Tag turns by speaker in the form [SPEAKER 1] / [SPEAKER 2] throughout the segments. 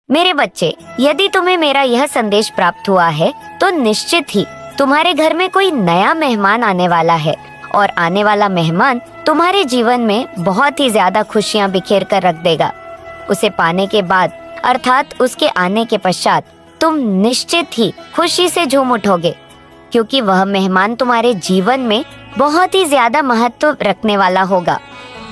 [SPEAKER 1] मेरे बच्चे, यदि तुम्हें मेरा यह संदेश प्राप्त हुआ है तो निश्चित ही तुम्हारे घर में कोई नया मेहमान आने वाला है और आने वाला मेहमान तुम्हारे जीवन में बहुत ही ज्यादा खुशियां बिखेर कर रख देगा। उसे पाने के बाद अर्थात उसके आने के पश्चात तुम निश्चित ही खुशी से झूम उठोगे, क्योंकि वह मेहमान तुम्हारे जीवन में बहुत ही ज्यादा महत्व रखने वाला होगा।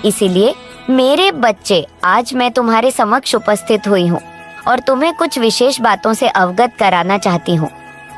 [SPEAKER 1] इसीलिए मेरे बच्चे, आज मैं तुम्हारे समक्ष उपस्थित हुई हूँ और तुम्हें कुछ विशेष बातों से अवगत कराना चाहती हूँ।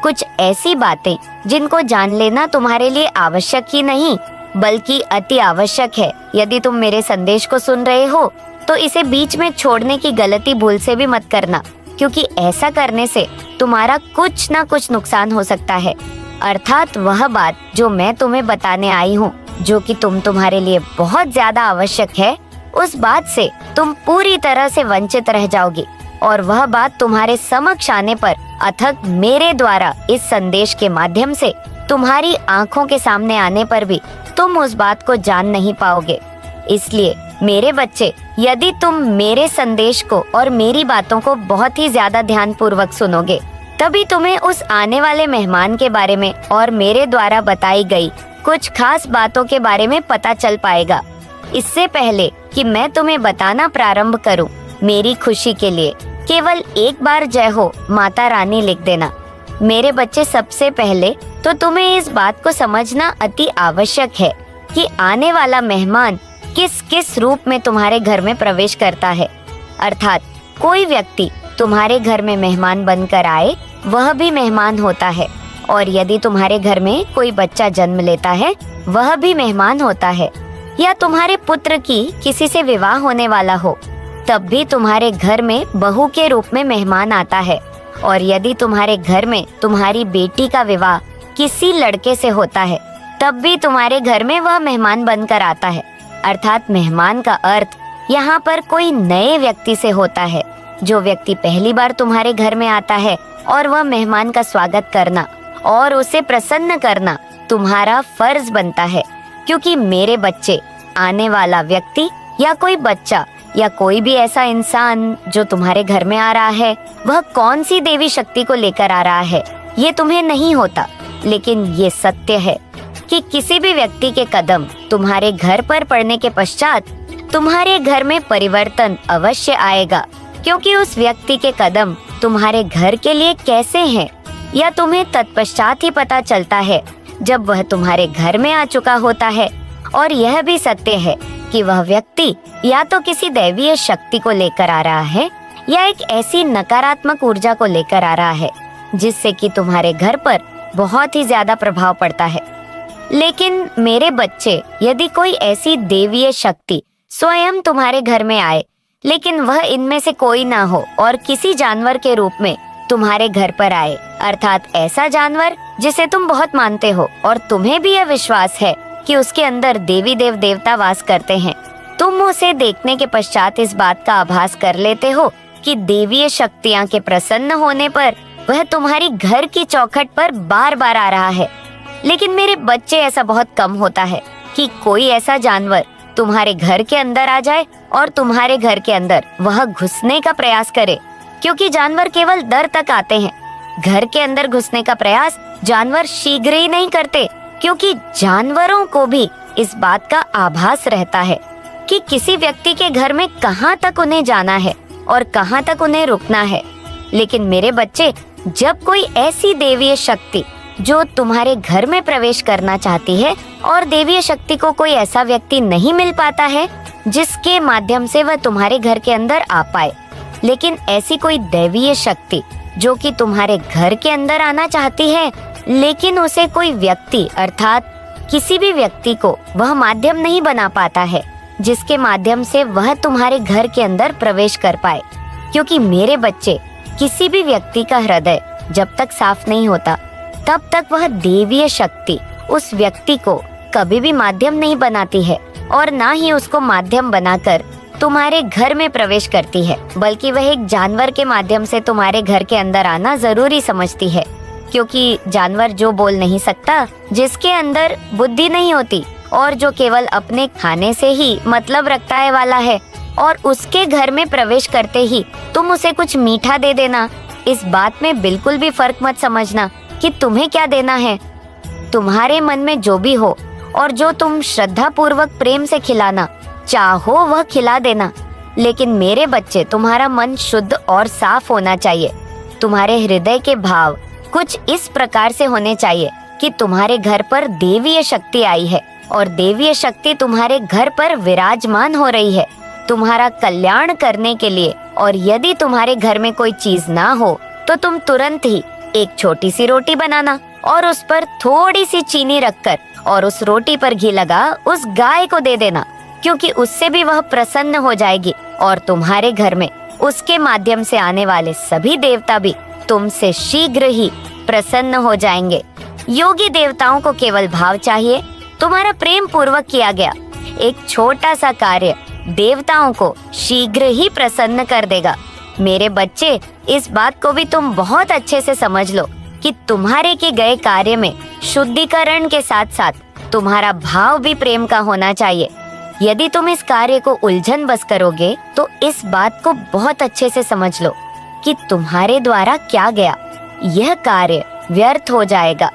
[SPEAKER 1] कुछ ऐसी बातें जिनको जान लेना तुम्हारे लिए आवश्यक ही नहीं बल्कि अति आवश्यक है। यदि तुम मेरे संदेश को सुन रहे हो तो इसे बीच में छोड़ने की गलती भूल से भी मत करना, क्योंकि ऐसा करने से तुम्हारा कुछ ना कुछ नुकसान हो सकता है। अर्थात वह बात जो मैं तुम्हें बताने आई हूँ, जो कि तुम्हारे लिए बहुत ज्यादा आवश्यक है, उस बात से तुम पूरी तरह से वंचित रह जाओगी और वह बात तुम्हारे समक्ष आने पर अथक मेरे द्वारा इस संदेश के माध्यम से तुम्हारी आंखों के सामने आने पर भी तुम उस बात को जान नहीं पाओगे। इसलिए मेरे बच्चे, यदि तुम मेरे संदेश को और मेरी बातों को बहुत ही ज्यादा ध्यान पूर्वक सुनोगे, तभी तुम्हें उस आने वाले मेहमान के बारे में और मेरे द्वारा बताई गई कुछ खास बातों के बारे में पता चल पाएगा। इससे पहले कि मैं तुम्हें बताना प्रारंभ करूं, मेरी खुशी के लिए केवल एक बार जय हो माता रानी लिख देना। मेरे बच्चे, सबसे पहले तो तुम्हें इस बात को समझना अति आवश्यक है कि आने वाला मेहमान किस किस रूप में तुम्हारे घर में प्रवेश करता है। अर्थात कोई व्यक्ति तुम्हारे घर में मेहमान बनकर आए, वह भी मेहमान होता है, और यदि तुम्हारे घर में कोई बच्चा जन्म लेता है, वह भी मेहमान होता है। या तुम्हारे पुत्र की किसी से विवाह होने वाला हो, तब भी तुम्हारे घर में बहू के रूप में मेहमान आता है। और यदि तुम्हारे घर में तुम्हारी बेटी का विवाह किसी लड़के से होता है, तब भी तुम्हारे घर में वह मेहमान बनकर आता है। अर्थात मेहमान का अर्थ यहाँ पर कोई नए व्यक्ति से होता है। जो व्यक्ति पहली बार तुम्हारे घर में आता है और वह मेहमान का स्वागत करना और उसे प्रसन्न करना तुम्हारा फर्ज बनता है, क्योंकि मेरे बच्चे, आने वाला व्यक्ति या कोई बच्चा या कोई भी ऐसा इंसान जो तुम्हारे घर में आ रहा है, वह कौन सी देवी शक्ति को लेकर आ रहा है ये तुम्हें नहीं होता, लेकिन ये सत्य है कि किसी भी व्यक्ति के कदम तुम्हारे घर पर पड़ने के पश्चात तुम्हारे घर में परिवर्तन अवश्य आएगा, क्योंकि उस व्यक्ति के कदम तुम्हारे घर के लिए कैसे हैं या तुम्हें तत्पश्चात ही पता चलता है जब वह तुम्हारे घर में आ चुका होता है। और यह भी सत्य है कि वह व्यक्ति या तो किसी दैवीय शक्ति को लेकर आ रहा है या एक ऐसी नकारात्मक ऊर्जा को लेकर आ रहा है जिससे कि तुम्हारे घर पर बहुत ही ज्यादा प्रभाव पड़ता है। लेकिन मेरे बच्चे, यदि कोई ऐसी देवीय शक्ति स्वयं तुम्हारे घर में आए, लेकिन वह इनमें से कोई ना हो और किसी जानवर के रूप में तुम्हारे घर पर आए, अर्थात ऐसा जानवर जिसे तुम बहुत मानते हो और तुम्हें भी यह विश्वास है कि उसके अंदर देवी देवता वास करते हैं, तुम उसे देखने के पश्चात इस बात का आभास कर लेते हो कि देवीय शक्तियां के प्रसन्न होने पर वह तुम्हारी घर की चौखट पर बार बार आ रहा है। लेकिन मेरे बच्चे, ऐसा बहुत कम होता है कि कोई ऐसा जानवर तुम्हारे घर के अंदर आ जाए और तुम्हारे घर के अंदर वह घुसने का प्रयास करे, क्योंकि जानवर केवल डर तक आते हैं। घर के अंदर घुसने का प्रयास जानवर शीघ्र ही नहीं करते, क्योंकि जानवरों को भी इस बात का आभास रहता है कि किसी व्यक्ति के घर में कहाँ तक उन्हें जाना है और कहाँ तक उन्हें रुकना है। लेकिन मेरे बच्चे, जब कोई ऐसी देवीय शक्ति जो तुम्हारे घर में प्रवेश करना चाहती है और देवीय शक्ति को कोई ऐसा व्यक्ति नहीं मिल पाता है जिसके माध्यम से वह तुम्हारे घर के अंदर आ पाए, लेकिन ऐसी कोई दैवीय शक्ति जो कि तुम्हारे घर के अंदर आना चाहती है, लेकिन उसे कोई व्यक्ति अर्थात किसी भी व्यक्ति को वह माध्यम नहीं बना पाता है जिसके माध्यम से वह तुम्हारे घर के अंदर प्रवेश कर पाए। क्योंकि मेरे बच्चे, किसी भी व्यक्ति का हृदय जब तक साफ नहीं होता, तब तक वह देवीय शक्ति उस व्यक्ति को कभी भी माध्यम नहीं बनाती है और ना ही उसको माध्यम बनाकर तुम्हारे घर में प्रवेश करती है, बल्कि वह एक जानवर के माध्यम से तुम्हारे घर के अंदर आना जरूरी समझती है। क्योंकि जानवर जो बोल नहीं सकता, जिसके अंदर बुद्धि नहीं होती और जो केवल अपने खाने से ही मतलब रखता है वाला है, और उसके घर में प्रवेश करते ही तुम उसे कुछ मीठा दे देना। इस बात में बिल्कुल भी फर्क मत समझना कि तुम्हें क्या देना है। तुम्हारे मन में जो भी हो और जो तुम श्रद्धा पूर्वक प्रेम से खिलाना चाहो वह खिला देना। लेकिन मेरे बच्चे, तुम्हारा मन शुद्ध और साफ होना चाहिए। तुम्हारे हृदय के भाव कुछ इस प्रकार से होने चाहिए कि तुम्हारे घर पर देवीय शक्ति आई है और देवीय शक्ति तुम्हारे घर पर विराजमान हो रही है तुम्हारा कल्याण करने के लिए। और यदि तुम्हारे घर में कोई चीज ना हो तो तुम तुरंत ही एक छोटी सी रोटी बनाना और उस पर थोड़ी सी चीनी रखकर और उस रोटी पर घी लगा उस गाय को दे देना, क्योंकि उससे भी वह प्रसन्न हो जाएगी और तुम्हारे घर में उसके माध्यम से आने वाले सभी देवता भी तुमसे शीघ्र ही प्रसन्न हो जाएंगे। योगी देवताओं को केवल भाव चाहिए। तुम्हारा प्रेम पूर्वक किया गया एक छोटा सा कार्य देवताओं को शीघ्र ही प्रसन्न कर देगा। मेरे बच्चे, इस बात को भी तुम बहुत अच्छे से समझ लो कि तुम्हारे के गए कार्य में शुद्धिकरण के साथ साथ तुम्हारा भाव भी प्रेम का होना चाहिए। यदि तुम इस कार्य को उलझन बस करोगे तो इस बात को बहुत अच्छे से समझ लो कि तुम्हारे द्वारा क्या गया यह कार्य व्यर्थ हो जाएगा।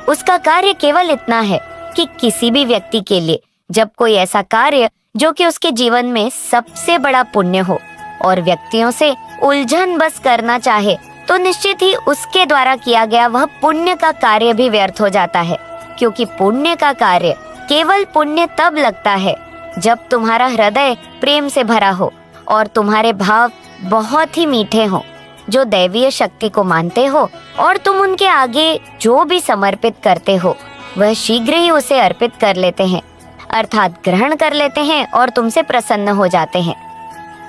[SPEAKER 1] उसका कार्य केवल इतना है कि किसी भी व्यक्ति के लिए जब कोई ऐसा कार्य जो कि उसके जीवन में सबसे बड़ा पुण्य हो और व्यक्तियों से उलझन बस करना चाहे तो निश्चित ही उसके द्वारा किया गया वह पुण्य का कार्य भी व्यर्थ हो जाता है। क्योंकि पुण्य का कार्य केवल पुण्य तब लगता है जब तुम्हारा हृदय प्रेम से भरा हो और तुम्हारे भाव बहुत ही मीठे हों, जो दैवीय शक्ति को मानते हो और तुम उनके आगे जो भी समर्पित करते हो वह शीघ्र ही उसे अर्पित कर लेते हैं, अर्थात ग्रहण कर लेते हैं और तुमसे प्रसन्न हो जाते हैं।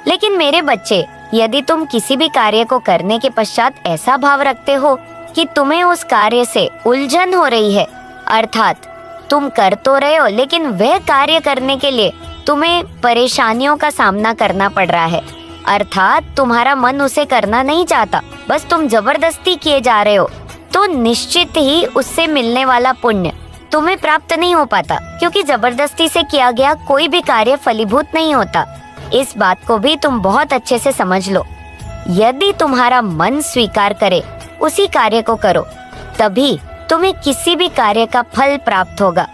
[SPEAKER 1] लेकिन मेरे बच्चे, यदि तुम किसी भी कार्य को करने के पश्चात ऐसा भाव रखते हो कि तुम्हें उस कार्य से उलझन हो रही है, अर्थात तुम कर तो रहे हो लेकिन वह कार्य करने के लिए तुम्हें परेशानियों का सामना करना पड़ रहा है, अर्थात तुम्हारा मन उसे करना नहीं चाहता, बस तुम जबरदस्ती किए जा रहे हो, तो निश्चित ही उससे मिलने वाला पुण्य तुम्हें प्राप्त नहीं हो पाता। क्योंकि जबरदस्ती से किया गया कोई भी कार्य फलीभूत नहीं होता। इस बात को भी तुम बहुत अच्छे से समझ लो। यदि तुम्हारा मन स्वीकार करे उसी कार्य को करो, तभी तुम्हें किसी भी कार्य का फल प्राप्त होगा।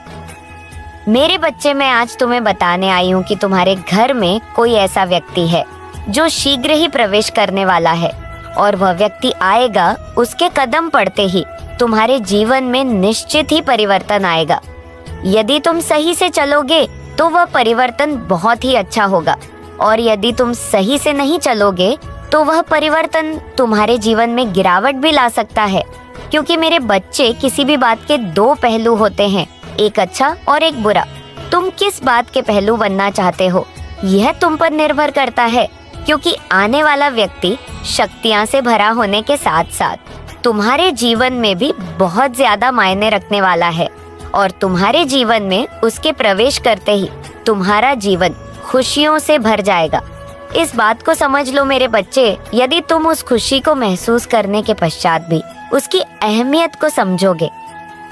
[SPEAKER 1] मेरे बच्चे, मैं आज तुम्हें बताने आई हूँ कि तुम्हारे घर में कोई ऐसा व्यक्ति है जो शीघ्र ही प्रवेश करने वाला है और वह व्यक्ति आएगा, उसके कदम पड़ते ही तुम्हारे जीवन में निश्चित ही परिवर्तन आएगा। यदि तुम सही से चलोगे तो वह परिवर्तन बहुत ही अच्छा होगा और यदि तुम सही से नहीं चलोगे तो वह परिवर्तन तुम्हारे जीवन में गिरावट भी ला सकता है। क्योंकि मेरे बच्चे, किसी भी बात के दो पहलू होते हैं, एक अच्छा और एक बुरा। तुम किस बात के पहलू बनना चाहते हो यह तुम पर निर्भर करता है। क्योंकि आने वाला व्यक्ति शक्तियां से भरा होने के साथ साथ तुम्हारे जीवन में भी बहुत ज्यादा मायने रखने वाला है और तुम्हारे जीवन में उसके प्रवेश करते ही तुम्हारा जीवन खुशियों से भर जाएगा। इस बात को समझ लो मेरे बच्चे। यदि तुम उस खुशी को महसूस करने के पश्चात भी उसकी अहमियत को समझोगे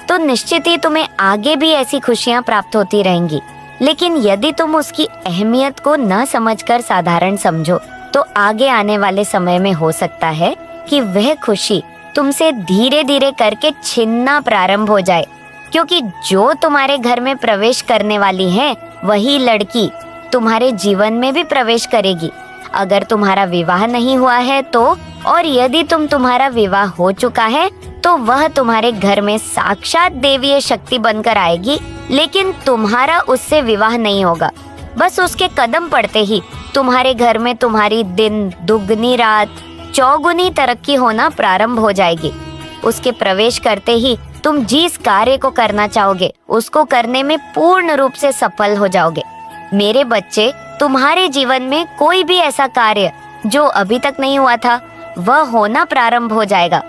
[SPEAKER 1] तो निश्चित ही तुम्हें आगे भी ऐसी खुशियां प्राप्त होती रहेंगी। लेकिन यदि तुम उसकी अहमियत को न समझकर साधारण समझो तो आगे आने वाले समय में हो सकता है कि वह खुशी तुमसे धीरे धीरे करके छिनना प्रारंभ हो जाए। क्योंकि जो तुम्हारे घर में प्रवेश करने वाली है वही लड़की तुम्हारे जीवन में भी प्रवेश करेगी। अगर तुम्हारा विवाह नहीं हुआ है तो, और यदि तुम्हारा विवाह हो चुका है तो वह तुम्हारे घर में साक्षात देवीय शक्ति बनकर आएगी। लेकिन तुम्हारा उससे विवाह नहीं होगा। बस उसके कदम पड़ते ही तुम्हारे घर में तुम्हारी दिन दुगनी रात चौगुनी तरक्की होना प्रारंभ हो जाएगी। उसके प्रवेश करते ही तुम जिस कार्य को करना चाहोगे उसको करने में पूर्ण रूप से सफल हो जाओगे। मेरे बच्चे, तुम्हारे जीवन में कोई भी ऐसा कार्य जो अभी तक नहीं हुआ था वह होना प्रारंभ हो जाएगा।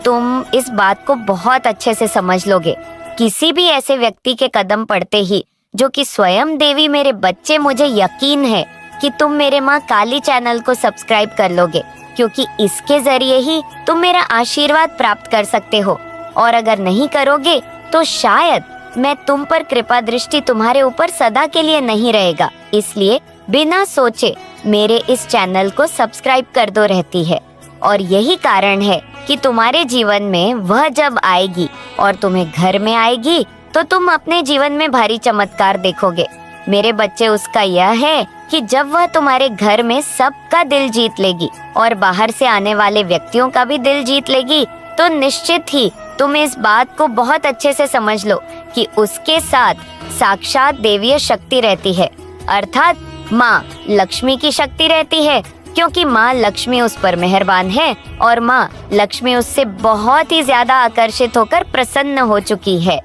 [SPEAKER 1] तुम इस बात को बहुत अच्छे से समझ लोगे। किसी भी ऐसे व्यक्ति के कदम पड़ते ही, जो कि स्वयं देवी, मेरे बच्चे, मुझे यकीन है कि तुम मेरे माँ काली चैनल को सब्सक्राइब कर लोगे, क्योंकि इसके जरिए ही तुम मेरा आशीर्वाद प्राप्त कर सकते हो। और अगर नहीं करोगे तो शायद मैं तुम पर कृपा दृष्टि तुम्हारे ऊपर सदा के लिए नहीं रहेगा। इसलिए बिना सोचे मेरे इस चैनल को सब्सक्राइब कर दो रहती है। और यही कारण है कि तुम्हारे जीवन में वह जब आएगी और तुम्हें घर में आएगी तो तुम अपने जीवन में भारी चमत्कार देखोगे। मेरे बच्चे, उसका यह है कि जब वह तुम्हारे घर में सबका दिल जीत लेगी और बाहर से आने वाले व्यक्तियों का भी दिल जीत लेगी, तो निश्चित ही तुम इस बात को बहुत अच्छे से समझ लो कि उसके साथ साक्षात देवीय शक्ति रहती है, अर्थात माँ लक्ष्मी की शक्ति रहती है, क्योंकि माँ लक्ष्मी उस पर मेहरबान है और माँ लक्ष्मी उससे बहुत ही ज्यादा आकर्षित होकर प्रसन्न हो चुकी है।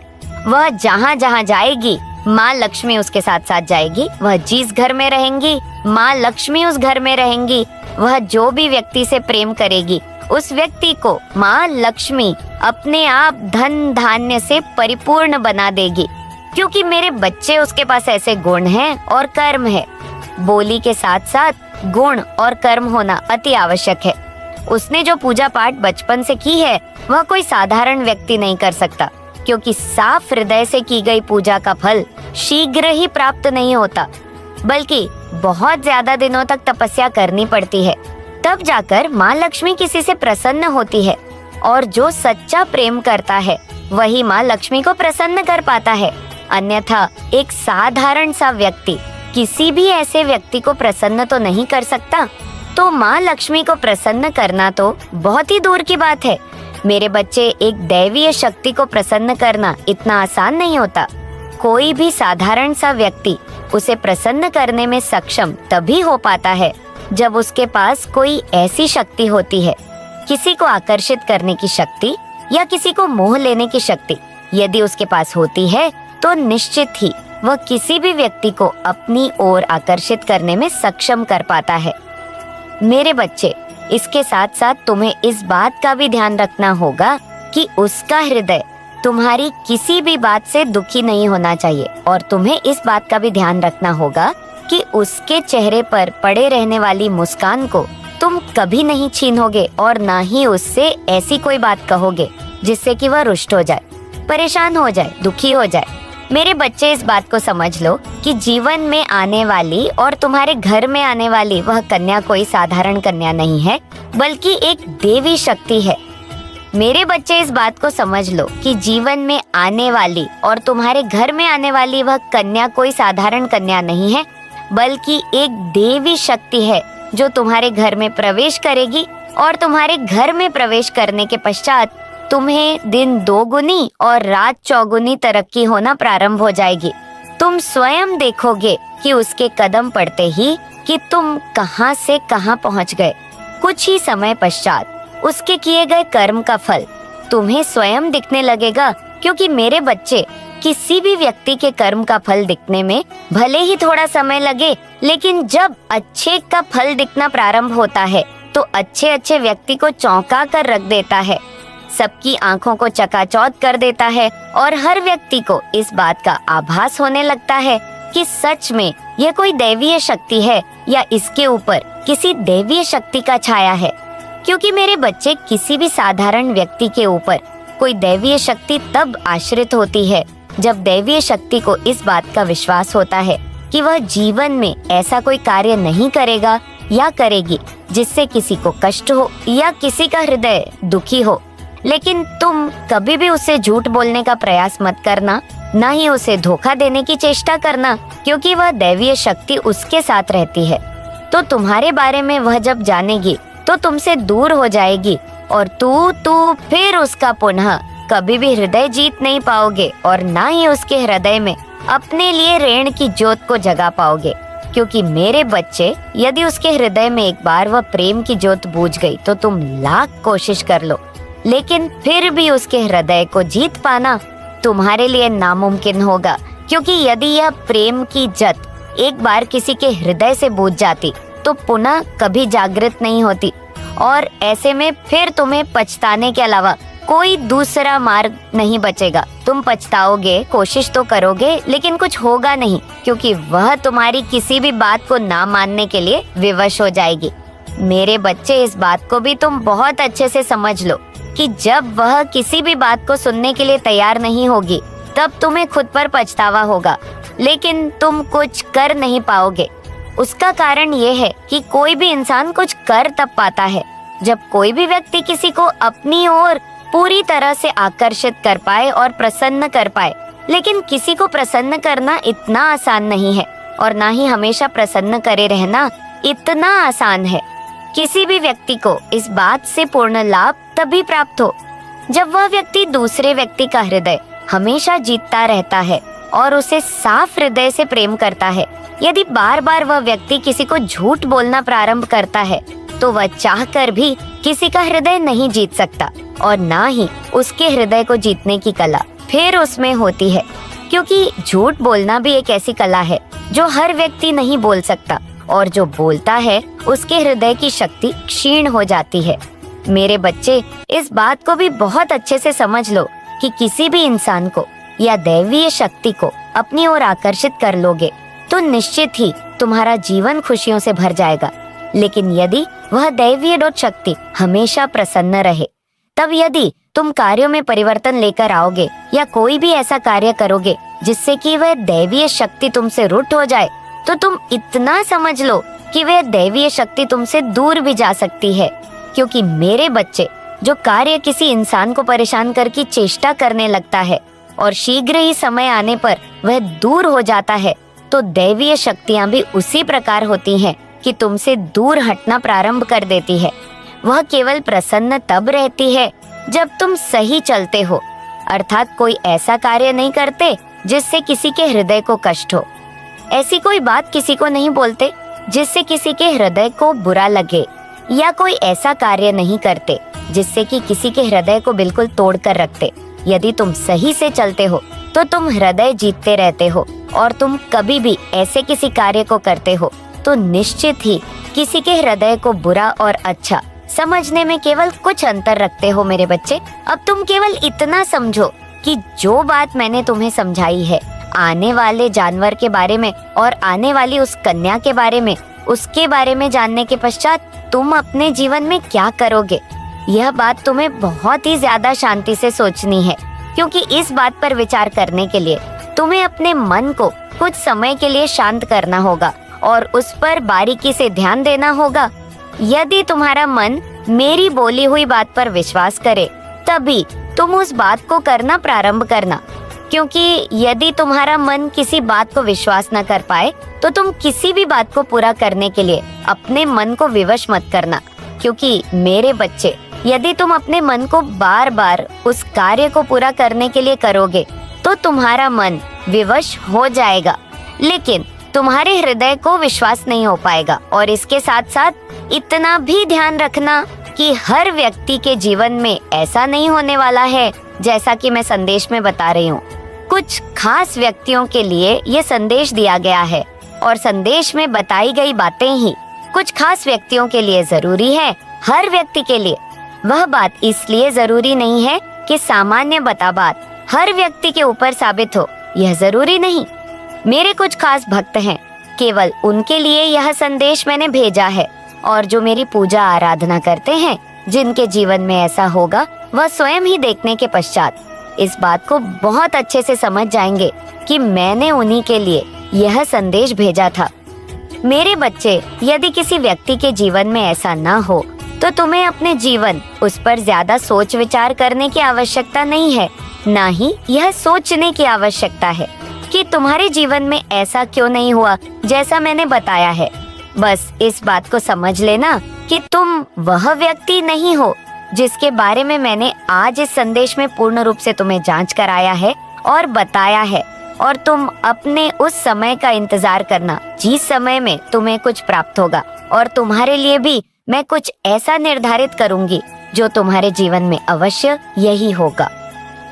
[SPEAKER 1] वह जहाँ जहाँ जाएगी माँ लक्ष्मी उसके साथ साथ जाएगी। वह जिस घर में रहेंगी माँ लक्ष्मी उस घर में रहेंगी। वह जो भी व्यक्ति से प्रेम करेगी उस व्यक्ति को माँ लक्ष्मी अपने आप धन धान्य से परिपूर्ण बना देगी, क्योंकि मेरे बच्चे, उसके पास ऐसे गुण हैं और कर्म है। बोली के साथ साथ गुण और कर्म होना अति आवश्यक है। उसने जो पूजा पाठ बचपन से की है वह कोई साधारण व्यक्ति नहीं कर सकता, क्योंकि साफ हृदय से की गई पूजा का फल शीघ्र ही प्राप्त नहीं होता, बल्कि बहुत ज्यादा दिनों तक तपस्या करनी पड़ती है। तब जाकर माँ लक्ष्मी किसी से प्रसन्न होती है, और जो सच्चा प्रेम करता है वही माँ लक्ष्मी को प्रसन्न कर पाता है। अन्यथा एक साधारण सा व्यक्ति किसी भी ऐसे व्यक्ति को प्रसन्न तो नहीं कर सकता। तो माँ लक्ष्मी को प्रसन्न करना तो बहुत ही दूर की बात है। मेरे बच्चे, एक दैवीय शक्ति को प्रसन्न करना इतना आसान नहीं होता। कोई भी साधारण सा व्यक्ति उसे प्रसन्न करने में सक्षम तभी हो पाता है जब उसके पास कोई ऐसी शक्ति होती है, किसी को आकर्षित करने की शक्ति या किसी को मोह लेने की शक्ति यदि उसके पास होती है तो निश्चित ही वह किसी भी व्यक्ति को अपनी ओर आकर्षित करने में सक्षम कर पाता है। मेरे बच्चे, इसके साथ साथ तुम्हें इस बात का भी ध्यान रखना होगा कि उसका हृदय तुम्हारी किसी भी बात से दुखी नहीं होना चाहिए, और तुम्हें इस बात का भी ध्यान रखना होगा कि उसके चेहरे पर पड़े रहने वाली मुस्कान को तुम कभी नहीं छीनोगे और ना ही उससे ऐसी कोई बात कहोगे जिससे कि वह रुष्ट हो जाए, परेशान हो जाए, दुखी हो जाए। मेरे बच्चे, इस बात को समझ लो कि जीवन में आने वाली और तुम्हारे घर में आने वाली वह कन्या कोई साधारण कन्या नहीं है, बल्कि एक देवी शक्ति है। मेरे बच्चे, इस बात को समझ लो कि जीवन में आने वाली और तुम्हारे घर में आने वाली वह कन्या कोई साधारण कन्या नहीं है, बल्कि एक देवी शक्ति है जो तुम्हारे घर में प्रवेश करेगी, और तुम्हारे घर में प्रवेश करने के पश्चात तुम्हें दिन दोगुनी और रात चौगुनी तरक्की होना प्रारंभ हो जाएगी। तुम स्वयं देखोगे कि उसके कदम पड़ते ही कि तुम कहां से कहां पहुंच गए। कुछ ही समय पश्चात उसके किए गए कर्म का फल तुम्हें स्वयं दिखने लगेगा, क्योंकि मेरे बच्चे, किसी भी व्यक्ति के कर्म का फल दिखने में भले ही थोड़ा समय लगे, लेकिन जब अच्छे का फल दिखना प्रारंभ होता है तो अच्छे अच्छे व्यक्ति को चौंका कर रख देता है, सबकी आंखों को चकाचौंध कर देता है, और हर व्यक्ति को इस बात का आभास होने लगता है कि सच में यह कोई दैवीय शक्ति है या इसके ऊपर किसी दैवीय शक्ति का छाया है। क्योंकि मेरे बच्चे, किसी भी साधारण व्यक्ति के ऊपर कोई दैवीय शक्ति तब आश्रित होती है जब दैवीय शक्ति को इस बात का विश्वास होता है कि वह जीवन में ऐसा कोई कार्य नहीं करेगा या करेगी जिससे किसी को कष्ट हो या किसी का हृदय दुखी हो। लेकिन तुम कभी भी उसे झूठ बोलने का प्रयास मत करना, ना ही उसे धोखा देने की चेष्टा करना, क्योंकि वह दैवीय शक्ति उसके साथ रहती है। तो तुम्हारे बारे में वह जब जानेगी तो तुमसे दूर हो जाएगी, और तू फिर उसका पुनः कभी भी हृदय जीत नहीं पाओगे, और ना ही उसके हृदय में अपने लिए ऋण की ज्योत को जगा पाओगे। क्योंकि मेरे बच्चे, यदि उसके हृदय में एक बार वह प्रेम की ज्योत बूझ गई तो तुम लाख कोशिश कर लो, लेकिन फिर भी उसके हृदय को जीत पाना तुम्हारे लिए नामुमकिन होगा। क्योंकि यदि यह प्रेम की ज्योत एक बार किसी के हृदय से बूझ जाती तो पुनः कभी जागृत नहीं होती, और ऐसे में फिर तुम्हें पछताने के अलावा कोई दूसरा मार्ग नहीं बचेगा। तुम पछताओगे, कोशिश तो करोगे, लेकिन कुछ होगा नहीं, क्योंकि वह तुम्हारी किसी भी बात को ना मानने के लिए विवश हो जाएगी। मेरे बच्चे, इस बात को भी तुम बहुत अच्छे से समझ लो कि जब वह किसी भी बात को सुनने के लिए तैयार नहीं होगी तब तुम्हें खुद पर पछतावा होगा, लेकिन तुम कुछ कर नहीं पाओगे। उसका कारण ये है कि कोई भी इंसान कुछ कर तब पाता है जब कोई भी व्यक्ति किसी को अपनी ओर पूरी तरह से आकर्षित कर पाए और प्रसन्न कर पाए। लेकिन किसी को प्रसन्न करना इतना आसान नहीं है और ना ही हमेशा प्रसन्न करे रहना इतना आसान है। किसी भी व्यक्ति को इस बात से पूर्ण लाभ तभी प्राप्त हो जब वह व्यक्ति दूसरे व्यक्ति का हृदय हमेशा जीतता रहता है और उसे साफ हृदय से प्रेम करता है। यदि बार बार वह व्यक्ति किसी को झूठ बोलना प्रारंभ करता है तो वह चाहकर भी किसी का हृदय नहीं जीत सकता और ना ही उसके हृदय को जीतने की कला फिर उसमें होती है, क्योंकि झूठ बोलना भी एक ऐसी कला है जो हर व्यक्ति नहीं बोल सकता और जो बोलता है उसके हृदय की शक्ति क्षीण हो जाती है। मेरे बच्चे, इस बात को भी बहुत अच्छे से समझ लो कि किसी भी इंसान को या दैवीय शक्ति को अपनी ओर आकर्षित कर लोगे तो निश्चित ही तुम्हारा जीवन खुशियों से भर जाएगा। लेकिन यदि वह दैवीय शक्ति हमेशा प्रसन्न रहे, तब यदि तुम कार्यों में परिवर्तन लेकर आओगे या कोई भी ऐसा कार्य करोगे जिससे कि वह दैवीय शक्ति तुमसे रुठ हो जाए, तो तुम इतना समझ लो कि वह दैवीय शक्ति तुमसे दूर भी जा सकती है। क्योंकि मेरे बच्चे, जो कार्य किसी इंसान को परेशान करके चेष्टा करने लगता है और शीघ्र ही समय आने पर वह दूर हो जाता है, तो दैवीय शक्तियां भी उसी प्रकार होती हैं कि तुमसे दूर हटना प्रारंभ कर देती है। वह केवल प्रसन्न तब रहती है जब तुम सही चलते हो, अर्थात कोई ऐसा कार्य नहीं करते जिससे किसी के हृदय को कष्ट हो। ऐसी कोई बात किसी को नहीं बोलते जिससे किसी के हृदय को बुरा लगे, या कोई ऐसा कार्य नहीं करते जिससे कि किसी के हृदय को बिल्कुल तोड़ कर रखते। यदि तुम सही से चलते हो तो तुम हृदय जीतते रहते हो, और तुम कभी भी ऐसे किसी कार्य को करते हो तो निश्चित ही किसी के हृदय को बुरा और अच्छा समझने में केवल कुछ अंतर रखते हो। मेरे बच्चे, अब तुम केवल इतना समझो कि जो बात मैंने तुम्हें समझाई है आने वाले जानवर के बारे में और आने वाली उस कन्या के बारे में, उसके बारे में जानने के पश्चात तुम अपने जीवन में क्या करोगे, यह बात तुम्हें बहुत ही ज्यादा शांति से सोचनी है। क्योंकि इस बात पर विचार करने के लिए तुम्हें अपने मन को कुछ समय के लिए शांत करना होगा और उस पर बारीकी से ध्यान देना होगा। यदि तुम्हारा मन मेरी बोली हुई बात पर विश्वास करे, तभी तुम उस बात को करना प्रारंभ करना। क्योंकि यदि तुम्हारा मन किसी बात को विश्वास न कर पाए तो तुम किसी भी बात को पूरा करने के लिए अपने मन को विवश मत करना। क्योंकि मेरे बच्चे, यदि तुम अपने मन को बार बार उस कार्य को पूरा करने के लिए करोगे तो तुम्हारा मन विवश हो जाएगा, लेकिन तुम्हारे हृदय को विश्वास नहीं हो पाएगा। और इसके साथ साथ इतना भी ध्यान रखना कि हर व्यक्ति के जीवन में ऐसा नहीं होने वाला है जैसा कि मैं संदेश में बता रही हूँ। कुछ खास व्यक्तियों के लिए ये संदेश दिया गया है और संदेश में बताई गई बातें ही कुछ खास व्यक्तियों के लिए जरूरी है। हर व्यक्ति के लिए वह बात इसलिए जरूरी नहीं है कि सामान्य बता बात हर व्यक्ति के ऊपर साबित हो, यह जरूरी नहीं। मेरे कुछ खास भक्त हैं, केवल उनके लिए यह संदेश मैंने भेजा है। और जो मेरी पूजा आराधना करते हैं, जिनके जीवन में ऐसा होगा, वह स्वयं ही देखने के पश्चात इस बात को बहुत अच्छे से समझ जाएंगे कि मैंने उन्हीं के लिए यह संदेश भेजा था। मेरे बच्चे, यदि किसी व्यक्ति के जीवन में ऐसा ना हो तो तुम्हें अपने जीवन उस पर ज्यादा सोच विचार करने की आवश्यकता नहीं है, ना ही यह सोचने की आवश्यकता है कि तुम्हारे जीवन में ऐसा क्यों नहीं हुआ जैसा मैंने बताया है। बस इस बात को समझ लेना कि तुम वह व्यक्ति नहीं हो जिसके बारे में मैंने आज इस संदेश में पूर्ण रूप से तुम्हें जांच कराया है और बताया है। और तुम अपने उस समय का इंतजार करना जिस समय में तुम्हें कुछ प्राप्त होगा, और तुम्हारे लिए भी मैं कुछ ऐसा निर्धारित करूंगी जो तुम्हारे जीवन में अवश्य यही होगा।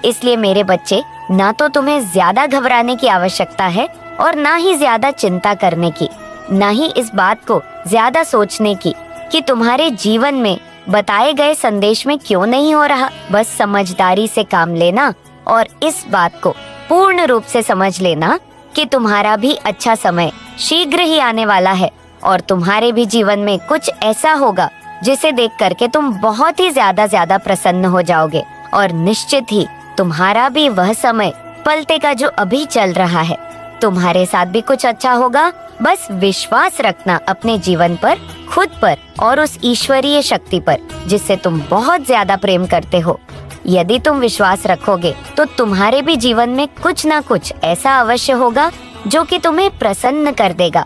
[SPEAKER 1] इसलिए मेरे बच्चे, ना तो तुम्हें ज्यादा घबराने की आवश्यकता है और ना ही ज्यादा चिंता करने की, ना ही इस बात को ज्यादा सोचने की कि तुम्हारे जीवन में बताए गए संदेश में क्यों नहीं हो रहा। बस समझदारी से काम लेना और इस बात को पूर्ण रूप से समझ लेना कि तुम्हारा भी अच्छा समय शीघ्र ही आने वाला है और तुम्हारे भी जीवन में कुछ ऐसा होगा जिसे देख करके तुम बहुत ही ज्यादा प्रसन्न हो जाओगे। और निश्चित ही तुम्हारा भी वह समय पलटे का जो अभी चल रहा है, तुम्हारे साथ भी कुछ अच्छा होगा। बस विश्वास रखना अपने जीवन पर, खुद पर और उस ईश्वरीय शक्ति पर जिससे तुम बहुत ज्यादा प्रेम करते हो। यदि तुम विश्वास रखोगे तो तुम्हारे भी जीवन में कुछ ना कुछ ऐसा अवश्य होगा जो कि तुम्हें प्रसन्न कर देगा।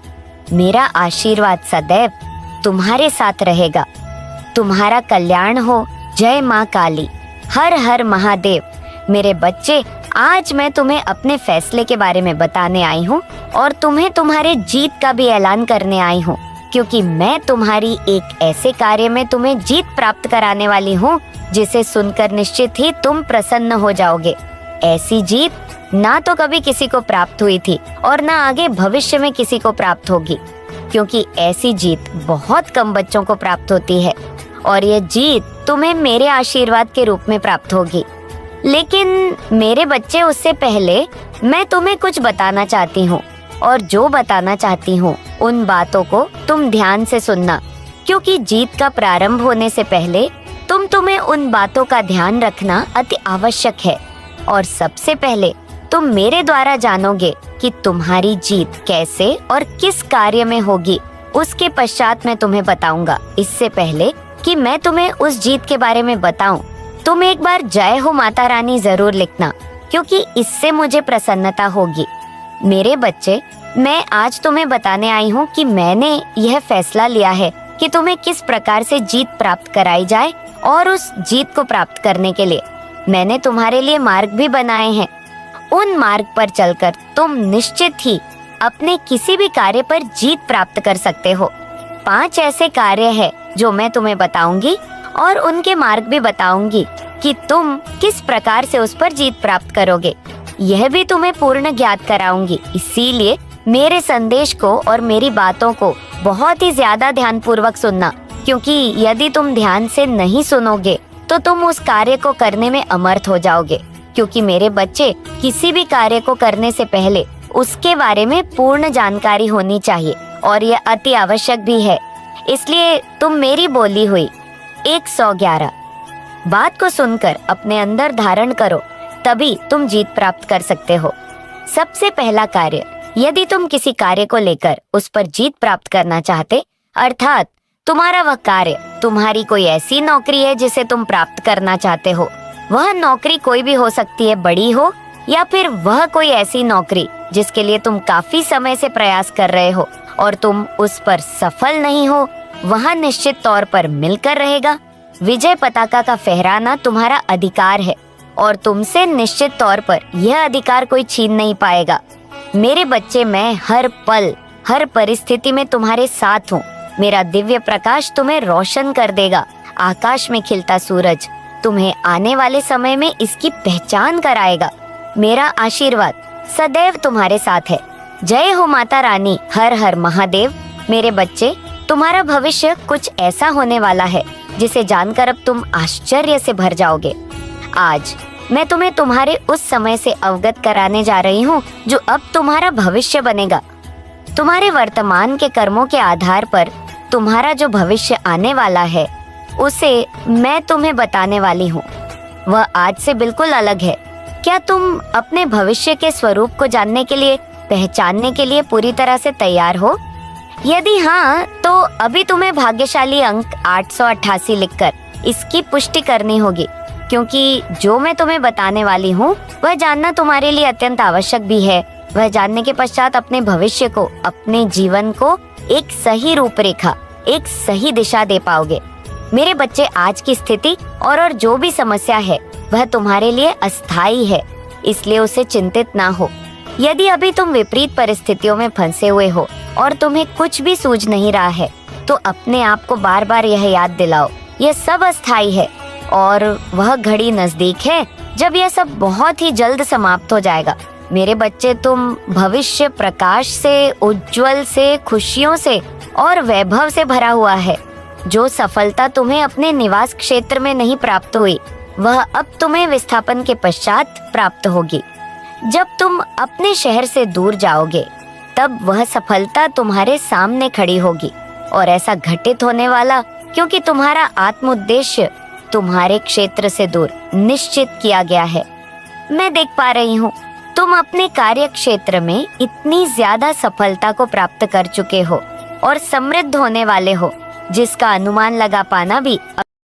[SPEAKER 1] मेरा आशीर्वाद सदैव तुम्हारे साथ रहेगा। तुम्हारा कल्याण हो। जय माँ काली। हर हर महादेव। मेरे बच्चे, आज मैं तुम्हें अपने फैसले के बारे में बताने आई हूँ और तुम्हें तुम्हारे जीत का भी ऐलान करने आई हूँ, क्योंकि मैं तुम्हारी एक ऐसे कार्य में तुम्हें जीत प्राप्त कराने वाली हूँ जिसे सुनकर निश्चित ही तुम प्रसन्न हो जाओगे। ऐसी जीत ना तो कभी किसी को प्राप्त हुई थी और ना आगे भविष्य में किसी को प्राप्त होगी, क्योंकि ऐसी जीत बहुत कम बच्चों को प्राप्त होती है और यह जीत तुम्हें मेरे आशीर्वाद के रूप में प्राप्त होगी। लेकिन मेरे बच्चे, उससे पहले मैं तुम्हें कुछ बताना चाहती हूँ, और जो बताना चाहती हूँ उन बातों को तुम ध्यान से सुनना, क्योंकि जीत का प्रारंभ होने से पहले तुम्हें उन बातों का ध्यान रखना अति आवश्यक है। और सबसे पहले तुम मेरे द्वारा जानोगे कि तुम्हारी जीत कैसे और किस कार्य में होगी। उसके पश्चात मैं तुम्हें बताऊंगा। इससे पहले कि मैं तुम्हें उस जीत के बारे में बताऊं, तुम एक बार जय हो माता रानी जरूर लिखना, क्योंकि इससे मुझे प्रसन्नता होगी। मेरे बच्चे, मैं आज तुम्हें बताने आई हूँ कि मैंने यह फैसला लिया है कि तुम्हें किस प्रकार से जीत प्राप्त कराई जाए, और उस जीत को प्राप्त करने के लिए मैंने तुम्हारे लिए मार्ग भी बनाए हैं। उन मार्ग पर चलकर तुम निश्चित ही अपने किसी भी कार्य पर जीत प्राप्त कर सकते हो। 5 ऐसे कार्य हैं जो मैं तुम्हें बताऊंगी और उनके मार्ग भी बताऊंगी कि तुम किस प्रकार से उस पर जीत प्राप्त करोगे। यह भी तुम्हें पूर्ण ज्ञात कराऊंगी। इसीलिए मेरे संदेश को और मेरी बातों को बहुत ही ज्यादा ध्यानपूर्वक सुनना, क्योंकि यदि तुम ध्यान से नहीं सुनोगे तो तुम उस कार्य को करने में अमर्थ हो जाओगे। क्योंकि मेरे बच्चे, किसी भी कार्य को करने से पहले उसके बारे में पूर्ण जानकारी होनी चाहिए, और यह अति आवश्यक भी है। इसलिए तुम मेरी बोली हुई 111 बात को सुनकर अपने अंदर धारण करो, तभी तुम जीत प्राप्त कर सकते हो। सबसे पहला कार्य, यदि तुम किसी कार्य को लेकर उस पर जीत प्राप्त करना चाहते, अर्थात तुम्हारा वह कार्य, तुम्हारी कोई ऐसी नौकरी है जिसे तुम प्राप्त करना चाहते हो। वह नौकरी कोई भी हो सकती है, बड़ी हो या फिर वह कोई ऐसी नौकरी जिसके लिए तुम काफी समय से प्रयास कर रहे हो और तुम उस पर सफल नहीं हो, वह निश्चित तौर पर मिलकर रहेगा। विजय पताका का फहराना तुम्हारा अधिकार है और तुमसे निश्चित तौर पर यह अधिकार कोई छीन नहीं पाएगा। मेरे बच्चे, मैं हर पल, हर परिस्थिति में तुम्हारे साथ हूँ। मेरा दिव्य प्रकाश तुम्हें रोशन कर देगा। आकाश में खिलता सूरज तुम्हें आने वाले समय में इसकी पहचान कराएगा। मेरा आशीर्वाद सदैव तुम्हारे साथ है। जय हो माता रानी। हर हर महादेव। मेरे बच्चे, तुम्हारा भविष्य कुछ ऐसा होने वाला है जिसे जानकर अब तुम आश्चर्य से भर जाओगे। आज मैं तुम्हें तुम्हारे उस समय से अवगत कराने जा रही हूँ जो अब तुम्हारा भविष्य बनेगा। तुम्हारे वर्तमान के कर्मों के आधार पर तुम्हारा जो भविष्य आने वाला है, उसे मैं तुम्हें बताने वाली हूँ। वह आज से बिल्कुल अलग है। क्या तुम अपने भविष्य के स्वरूप को जानने के लिए, पहचानने के लिए पूरी तरह से तैयार हो? यदि हाँ, तो अभी तुम्हें भाग्यशाली अंक 888 लिखकर इसकी पुष्टि करनी होगी, क्योंकि जो मैं तुम्हें बताने वाली हूँ वह जानना तुम्हारे लिए अत्यंत आवश्यक भी है। वह जानने के पश्चात अपने भविष्य को, अपने जीवन को एक सही रूपरेखा, एक सही दिशा दे पाओगे। मेरे बच्चे, आज की स्थिति और जो भी समस्या है वह तुम्हारे लिए अस्थायी है, इसलिए उसे चिंतित ना हो। यदि अभी तुम विपरीत परिस्थितियों में फंसे हुए हो और तुम्हें कुछ भी सूझ नहीं रहा है, तो अपने आप को बार बार यह याद दिलाओ, यह सब अस्थायी है और वह घड़ी नजदीक है जब यह सब बहुत ही जल्द समाप्त हो जाएगा। मेरे बच्चे, तुम भविष्य प्रकाश से, उज्जवल से, खुशियों से और वैभव से भरा हुआ है। जो सफलता तुम्हें अपने निवास क्षेत्र में नहीं प्राप्त हुई, वह अब तुम्हें विस्थापन के पश्चात प्राप्त होगी। जब तुम अपने शहर से दूर जाओगे, तब वह सफलता तुम्हारे सामने खड़ी होगी, और ऐसा घटित होने वाला क्योंकि तुम्हारा आत्म उद्देश्य तुम्हारे क्षेत्र से दूर निश्चित किया गया है। मैं देख पा रही हूँ तुम अपने कार्य क्षेत्र में इतनी ज्यादा सफलता को प्राप्त कर चुके हो और समृद्ध होने वाले हो, जिसका अनुमान लगा पाना भी